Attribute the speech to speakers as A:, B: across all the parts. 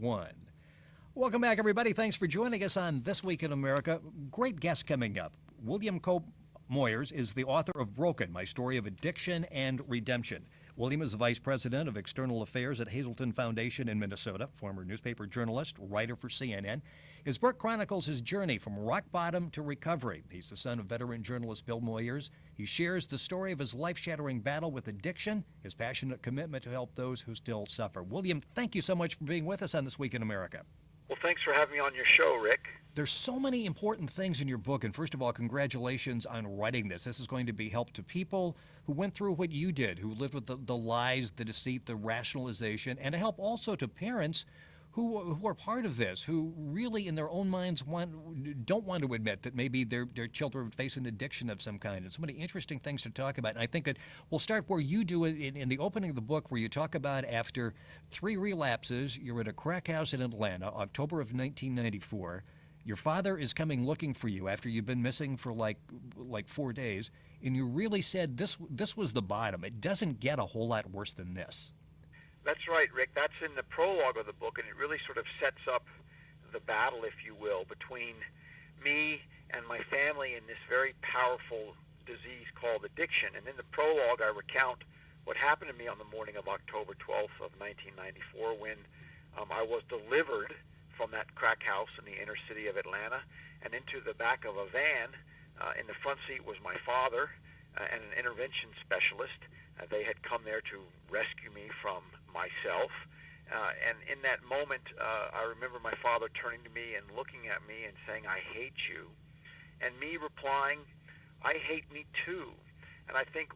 A: 1. Welcome back, everybody. Thanks for joining us on This Week in America. Great guest coming up. William Cope Moyers is the author of Broken, My Story of Addiction and Redemption. William is the Vice President of External Affairs at Hazelton Foundation in Minnesota, former newspaper journalist, writer for CNN. His book chronicles his journey from rock bottom to recovery. He's the son of veteran journalist Bill Moyers. He shares the story of his life-shattering battle with addiction, his passionate commitment to help those who still suffer. William, thank you so much for being with us on This Week in America.
B: Well, thanks for having me on your show, Rick.
A: There's so many important things in your book, and first of all, congratulations on writing this. This is going to be help to people who went through what you did, who lived with the lies, the deceit, the rationalization, and to help also to parents who are part of this, who really in their own minds don't want to admit that maybe their children face an addiction of some kind. And so many interesting things to talk about. And I think that we'll start where you do it in the opening of the book, where you talk about after 3 relapses, you're at a crack house in Atlanta, October of 1994. Your father is coming looking for you after you've been missing for like 4 days. And you really said this was the bottom. It doesn't get a whole lot worse than this.
B: That's right, Rick. That's in the prologue of the book, and it really sort of sets up the battle, if you will, between me and my family in this very powerful disease called addiction. And in the prologue, I recount what happened to me on the morning of October 12th of 1994 when I was delivered from that crack house in the inner city of Atlanta and into the back of a van. In the front seat was my father and an intervention specialist. They had come there to rescue me from myself. And in that moment, I remember my father turning to me and looking at me and saying, "I hate you." And me replying, "I hate me too." And I think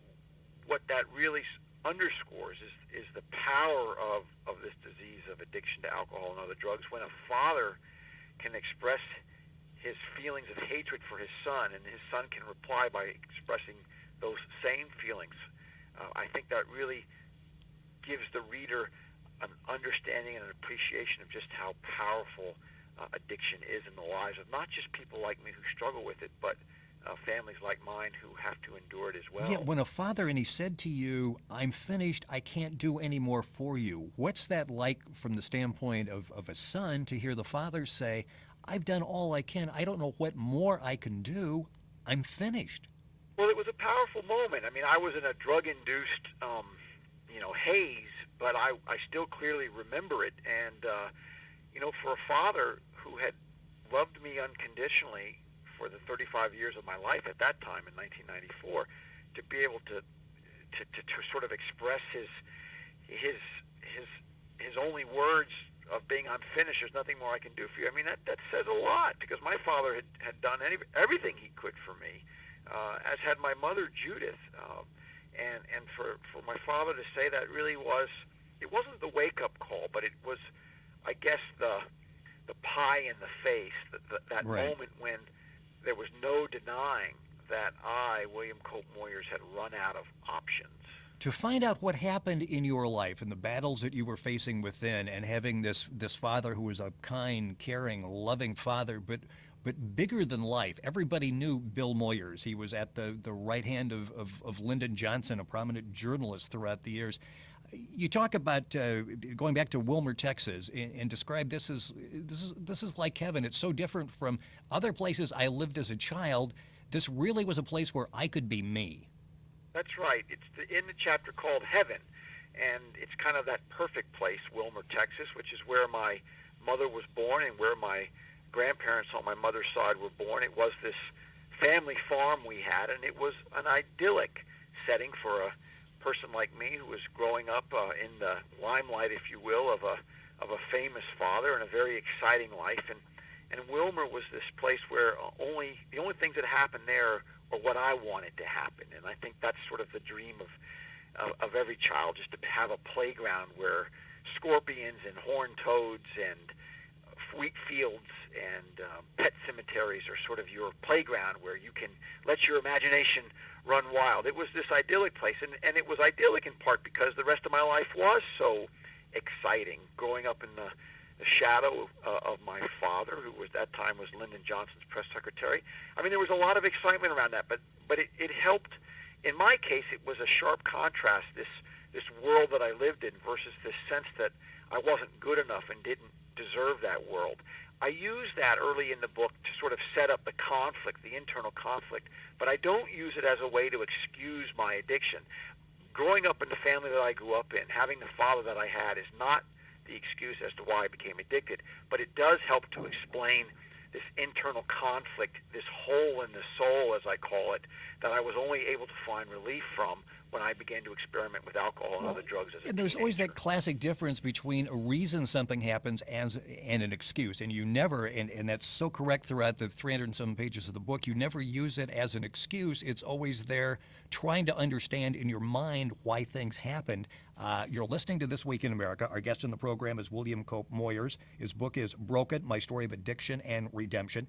B: what that really underscores is the power of this disease of addiction to alcohol and other drugs. When a father can express his feelings of hatred for his son, and his son can reply by expressing those same feelings, I think that really gives the reader an understanding and an appreciation of just how powerful addiction is in the lives of not just people like me who struggle with it, but families like mine who have to endure it as well.
A: Yeah, when a father, and he said to you, "I'm finished, I can't do any more for you," what's that like from the standpoint of a son to hear the father say, "I've done all I can, I don't know what more I can do, I'm finished"?
B: Well, it was a powerful moment. I mean, I was in a drug-induced, haze, but I still clearly remember it. And, for a father who had loved me unconditionally for the 35 years of my life at that time in 1994, to be able to sort of express his only words of being, "I'm finished, there's nothing more I can do for you." I mean, that says a lot, because my father had done everything he could for me. As had my mother, Judith. And for my father to say that really it wasn't the wake-up call, but it was, I guess, the pie in the face, that
A: Right.
B: moment when there was no denying that I, William Cope Moyers, had run out of options.
A: To find out what happened in your life and the battles that you were facing within, and having this father who was a kind, caring, loving father, but bigger than life. Everybody knew Bill Moyers. He was at the right hand of Lyndon Johnson, a prominent journalist throughout the years. You talk about going back to Wilmer, Texas, and describe this as this is like heaven. It's so different from other places I lived as a child. This really was a place where I could be me.
B: That's right. It's in the chapter called Heaven, and it's kind of that perfect place, Wilmer, Texas, which is where my mother was born and where my grandparents on my mother's side were born. It was this family farm we had, and it was an idyllic setting for a person like me who was growing up in the limelight, if you will, of a famous father and a very exciting life. And Wilmer was this place where the only things that happened there are what I wanted to happen. And I think that's sort of the dream of every child, just to have a playground where scorpions and horned toads and wheat fields and pet cemeteries are sort of your playground where you can let your imagination run wild. It was this idyllic place, and it was idyllic in part because the rest of my life was so exciting, growing up in the shadow of my father, who at that time was Lyndon Johnson's press secretary. I mean, there was a lot of excitement around that, but it helped. In my case, it was a sharp contrast, this world that I lived in versus this sense that I wasn't good enough and didn't observe that world. I use that early in the book to sort of set up the conflict, the internal conflict, but I don't use it as a way to excuse my addiction. Growing up in the family that I grew up in, having the father that I had is not the excuse as to why I became addicted, but it does help to explain this internal conflict, this hole in the soul, as I call it, that I was only able to find relief from when I began to experiment with alcohol and other drugs as a
A: And there's always
B: teenager.
A: that classic difference between a reason something happens and an excuse. And you never, and that's so correct throughout the 300 and some pages of the book, you never use it as an excuse. It's always there trying to understand in your mind why things happened. You're listening to This Week in America. Our guest in the program is William Cope Moyers. His book is Broken, My Story of Addiction and Redemption.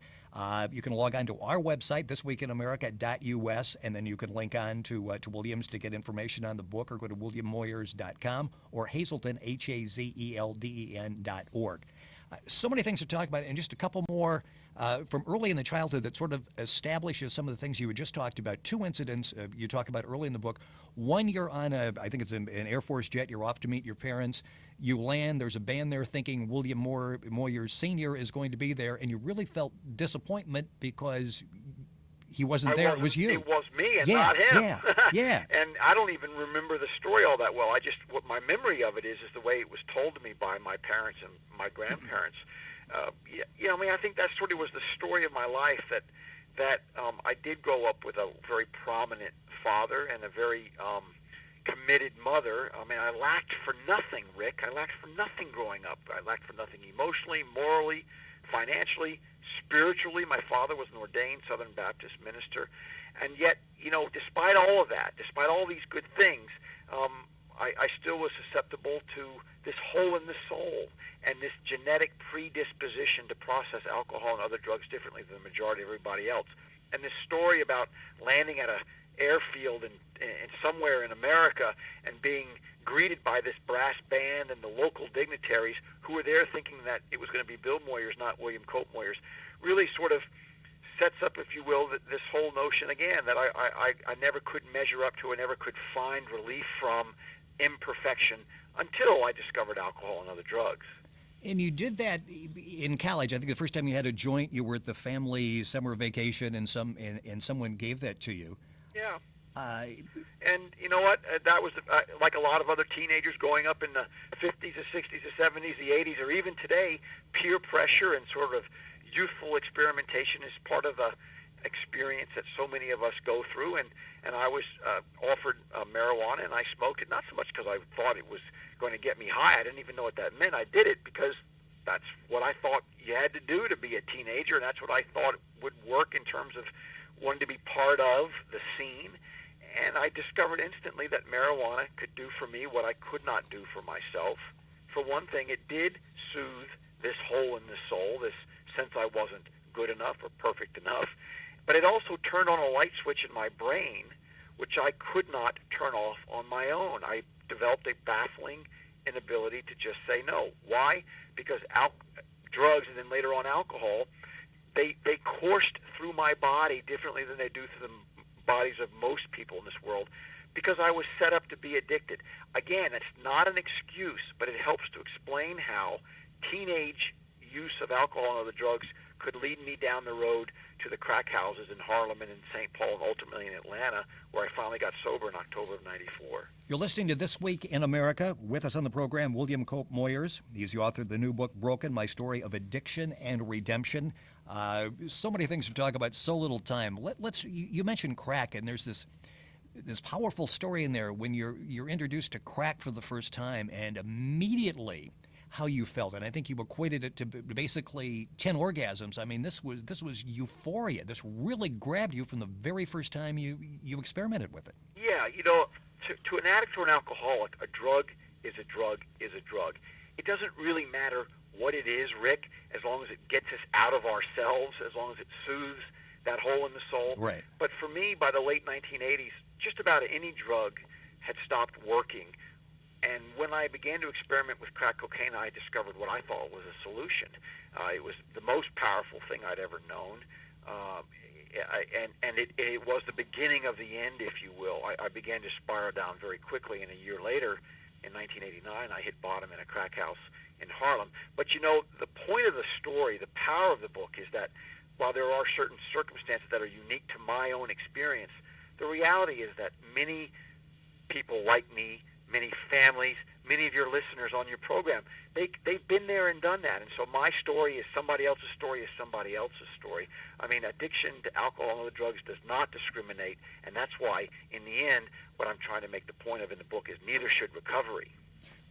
A: You can log on to our website, thisweekinamerica.us, and then you can link on to Williams to get information on the book, or go to williammoyers.com or Hazelden, HAZELDEN.org. So many things to talk about, and just a couple more from early in the childhood that sort of establishes some of the things you had just talked about. Two incidents you talk about early in the book. One, you're on I think it's an Air Force jet. You're off to meet your parents. You land. There's a band there thinking William Moyers Sr. is going to be there, and you really felt disappointment because he wasn't there. It was you.
B: It was me and
A: Yeah,
B: not him.
A: yeah, yeah.
B: And I don't even remember the story all that well. What my memory of it is the way it was told to me by my parents and my grandparents. I think that sort of was the story of my life, that I did grow up with a very prominent father and a very committed mother. I mean, I lacked for nothing, Rick. I lacked for nothing growing up. I lacked for nothing emotionally, morally, financially, spiritually. My father was an ordained Southern Baptist minister. And yet, despite all of that, despite all these good things, I still was susceptible to this hole in the soul and this genetic predisposition to process alcohol and other drugs differently than the majority of everybody else. And this story about landing at a airfield in somewhere in America and being greeted by this brass band and the local dignitaries who were there thinking that it was going to be Bill Moyers, not William Cope Moyers, really sort of sets up, if you will, this whole notion again that I never could measure up to, I never could find relief from imperfection until I discovered alcohol and other drugs.
A: And you did that in college. I think the first time you had a joint, you were at the family summer vacation, and someone gave that to you.
B: Yeah. And you know what? That was like a lot of other teenagers growing up in the 50s, the 60s, the 70s, the 80s, or even today, peer pressure and sort of youthful experimentation is part of the experience that so many of us go through. And I was offered marijuana, and I smoked it, not so much because I thought it was going to get me high. I didn't even know what that meant. I did it because that's what I thought you had to do to be a teenager, and that's what I thought would work in terms of wanting to be part of the scene. And I discovered instantly that marijuana could do for me what I could not do for myself. For one thing, it did soothe this hole in the soul, this sense I wasn't good enough or perfect enough. But it also turned on a light switch in my brain, which I could not turn off on my own. I developed a baffling inability to just say no. Why? Because drugs and then later on alcohol, they coursed through my body differently than they do through the bodies of most people in this world, because I was set up to be addicted. Again, it's not an excuse, but it helps to explain how teenage use of alcohol and other drugs could lead me down the road to the crack houses in Harlem and in St. Paul and ultimately in Atlanta, where I finally got sober in October of '94.
A: You're listening to This Week in America. With us on the program, William Cope Moyers. He's the author of the new book, Broken, My Story of Addiction and Redemption. So many things to talk about, so little time. You mentioned crack, and there's this powerful story in there when you're introduced to crack for the first time, and immediately how you felt. And I think you equated it to basically 10 orgasms. I mean, this was euphoria. This really grabbed you from the very first time you experimented with it.
B: Yeah, to an addict or an alcoholic, a drug is a drug is a drug. It doesn't really matter what it is, Rick, as long as it gets us out of ourselves, as long as it soothes that hole in the soul.
A: Right.
B: But for me, by the late 1980s, just about any drug had stopped working. And when I began to experiment with crack cocaine, I discovered what I thought was a solution. It was the most powerful thing I'd ever known. And it was the beginning of the end, if you will. I began to spiral down very quickly, and a year later, in 1989, I hit bottom in a crack house in Harlem. But you know, the point of the story, the power of the book is that while there are certain circumstances that are unique to my own experience, the reality is that many people like me, many families, many of your listeners on your program, they've been there and done that. And so my story is somebody else's story is somebody else's story. I mean, addiction to alcohol and other drugs does not discriminate, and that's why, in the end, what I'm trying to make the point of in the book is neither should recovery.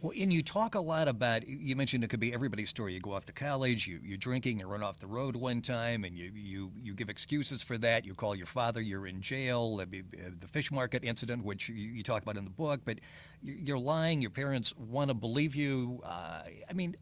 A: Well, and you talk a lot about, you mentioned it could be everybody's story. You go off to college, you're drinking, you run off the road one time, and you give excuses for that. You call your father, you're in jail, the fish market incident, which you talk about in the book, but you're lying, your parents want to believe you. I mean,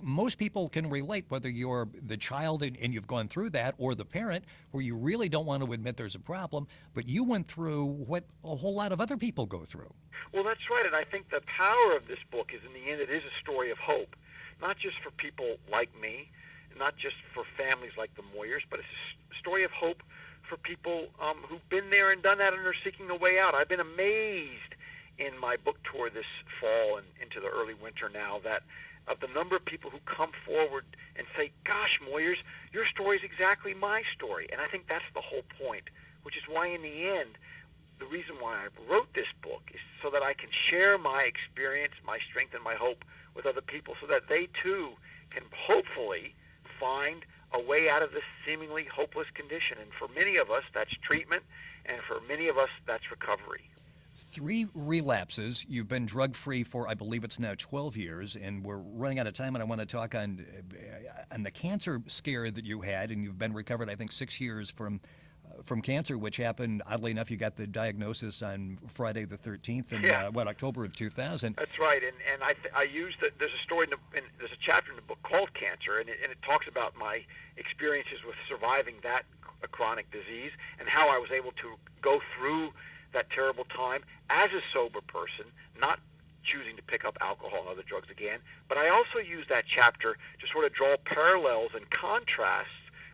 A: most people can relate, whether you're the child and you've gone through that, or the parent where you really don't want to admit there's a problem, but you went through what a whole lot of other people go through.
B: Well, that's right, and I think the power of this book is, in the end, it is a story of hope, not just for people like me, not just for families like the Moyers, but it's a story of hope for people who've been there and done that and are seeking a way out. I've been amazed in my book tour this fall and into the early winter now that of the number of people who come forward and say, gosh, Moyers, your story is exactly my story. And I think that's the whole point, which is why in the end, the reason why I wrote this book is so that I can share my experience, my strength, and my hope with other people so that they too can hopefully find a way out of this seemingly hopeless condition. And for many of us, that's treatment, and for many of us, that's recovery.
A: 3 relapses. You've been drug-free for, I believe it's now 12 years, and we're running out of time, and I want to talk on the cancer scare that you had, and you've been recovered, I think, 6 years from cancer, which happened, oddly enough, you got the diagnosis on Friday the 13th in, October of 2000.
B: That's right, and I used, there's a story, there's a chapter in the book called Cancer, and it talks about my experiences with surviving that chronic disease and how I was able to go through that terrible time as a sober person, not choosing to pick up alcohol and other drugs again. But I also use that chapter to sort of draw parallels and contrasts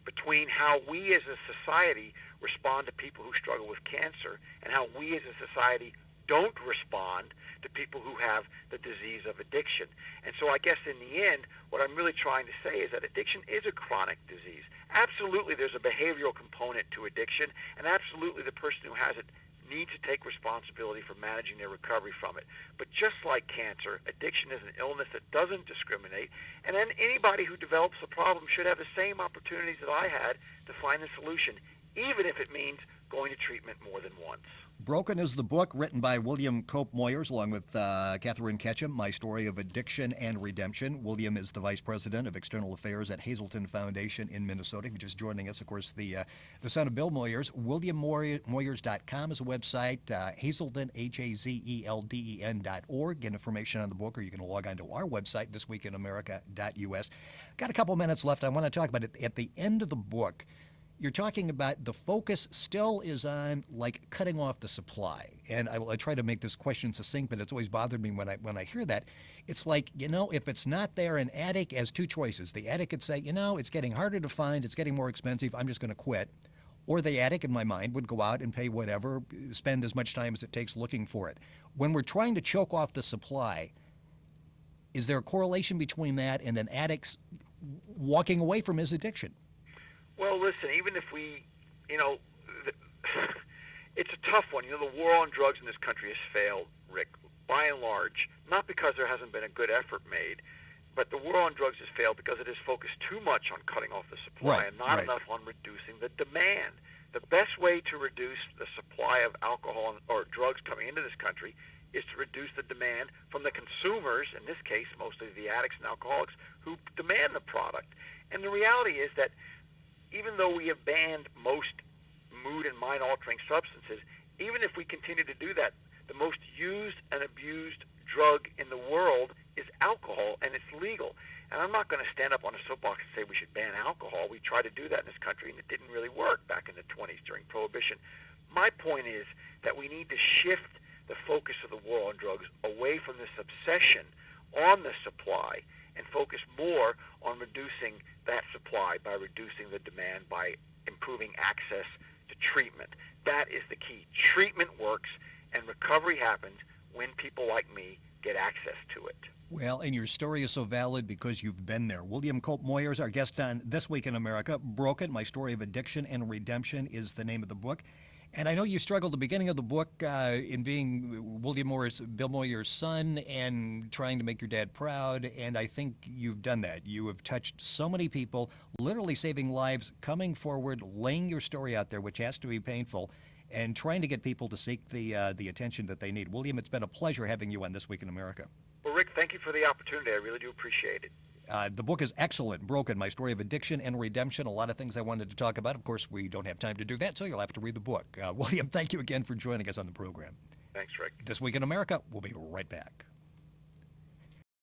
B: between how we as a society respond to people who struggle with cancer and how we as a society don't respond to people who have the disease of addiction. And so I guess in the end, what I'm really trying to say is that addiction is a chronic disease. Absolutely, there's a behavioral component to addiction, and absolutely the person who has it need to take responsibility for managing their recovery from it. But just like cancer, addiction is an illness that doesn't discriminate, and then anybody who develops a problem should have the same opportunities that I had to find a solution, even if it means going to treatment more than once.
A: Broken is the book written by William Cope Moyers along with Catherine Ketchum, My Story of Addiction and Redemption. William is the Vice President of External Affairs at Hazelden Foundation in Minnesota. He's just joining us, of course, the son of Bill Moyers. WilliamMoyers.com is a website, Hazelden, HAZELDEN.org. Get information on the book, or you can log on to our website, thisweekinamerica.us. Got a couple minutes left. I want to talk about it. At the end of the book, you're talking about the focus still is on like cutting off the supply, and I try to make this question succinct, but it's always bothered me when I hear that. It's like, if it's not there, an addict has 2 choices. The addict could say, it's getting harder to find, it's getting more expensive, I'm just going to quit. Or the addict, in my mind, would go out and pay whatever, spend as much time as it takes looking for it. When we're trying to choke off the supply, is there a correlation between that and an addict's walking away from his addiction?
B: Well, listen, even if we, it's a tough one. The war on drugs in this country has failed, Rick, by and large, not because there hasn't been a good effort made, but the war on drugs has failed because it has focused too much on cutting off the supply and not enough on reducing the demand. The best way to reduce the supply of alcohol or drugs coming into this country is to reduce the demand from the consumers, in this case, mostly the addicts and alcoholics, who demand the product. And the reality is that even though we have banned most mood and mind-altering substances, even if we continue to do that, the most used and abused drug in the world is alcohol, and it's legal. And I'm not going to stand up on a soapbox and say we should ban alcohol. We tried to do that in this country, and it didn't really work back in the 20s during Prohibition. My point is that we need to shift the focus of the war on drugs away from this obsession on the supply and focus more on reducing that supply by reducing the demand, by improving access to treatment. That is the key. Treatment works, and recovery happens when people like me get access to it.
A: Well, and your story is so valid because you've been there. William Cope Moyer is our guest on This Week in America. Broken, My Story of Addiction and Redemption is the name of the book. And I know you struggled at the beginning of the book in being Bill Moyer's son and trying to make your dad proud, and I think you've done that. You have touched so many people, literally saving lives, coming forward, laying your story out there, which has to be painful, and trying to get people to seek the attention that they need. William, it's been a pleasure having you on This Week in America.
B: Well, Rick, thank you for the opportunity. I really do appreciate it.
A: The book is excellent, Broken, My Story of Addiction and Redemption. A lot of things I wanted to talk about. Of course, we don't have time to do that, so you'll have to read the book. William, thank you again for joining us on the program.
B: Thanks, Rick.
A: This Week in America, we'll be right back.